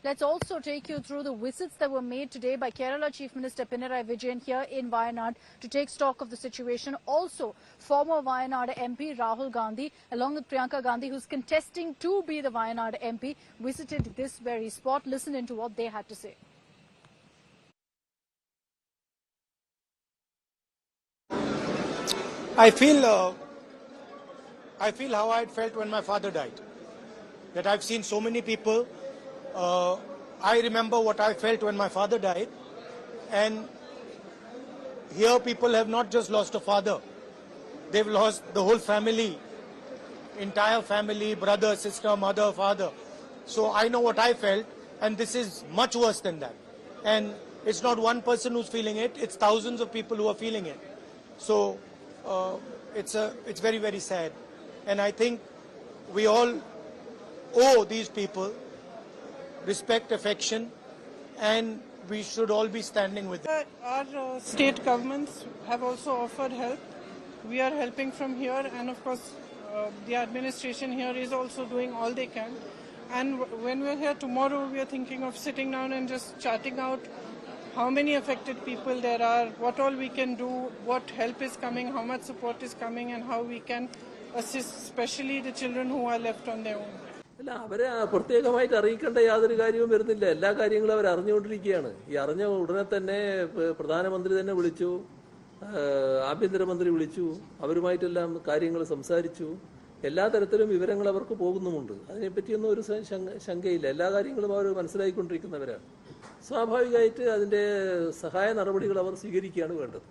let's also take you through the visits that were made today by Kerala Chief Minister Pinarayi Vijayan here in Wayanad to take stock of the situation. Also, former Wayanad MP Rahul Gandhi, along with Priyanka Gandhi, who's contesting to be the Wayanad MP, visited this very spot. Listen into what they had to say. I feel how I felt when my father died. That I've seen so many people. I remember what I felt when my father died. And here people have not just lost a father. They've lost the whole family, entire family, brother, sister, mother, father. So I know what I felt, and this is much worse than that. And it's not one person who's feeling it, it's thousands of people who are feeling it. So it's very, very sad. And I think we all owe these people respect, affection, and we should all be standing with them. Our state governments have also offered help. We are helping from here, and of course the administration here is also doing all they can. And when we're here tomorrow, we are thinking of sitting down and just charting out how many affected people there are, what all we can do, what help is coming, how much support is coming, and how we can assist especially the children who are left on their own. അല്ല, അവരെ പ്രത്യേകമായിട്ട് അറിയിക്കേണ്ട യാതൊരു കാര്യവും വരുന്നില്ല. എല്ലാ കാര്യങ്ങളും അവർ അറിഞ്ഞുകൊണ്ടിരിക്കുകയാണ്. ഈ അറിഞ്ഞ ഉടനെ തന്നെ പ്രധാനമന്ത്രി തന്നെ വിളിച്ചു, ആഭ്യന്തരമന്ത്രി വിളിച്ചു, അവരുമായിട്ടെല്ലാം കാര്യങ്ങൾ സംസാരിച്ചു. എല്ലാ തരത്തിലും വിവരങ്ങൾ അവർക്ക് പോകുന്നുമുണ്ട്. അതിനെപ്പറ്റിയൊന്നും ഒരു ശങ്കയില്ല. എല്ലാ കാര്യങ്ങളും അവർ മനസ്സിലാക്കിക്കൊണ്ടിരിക്കുന്നവരാണ്. സ്വാഭാവികമായിട്ട് അതിൻ്റെ സഹായ നടപടികൾ അവർ സ്വീകരിക്കുകയാണ് വേണ്ടത്.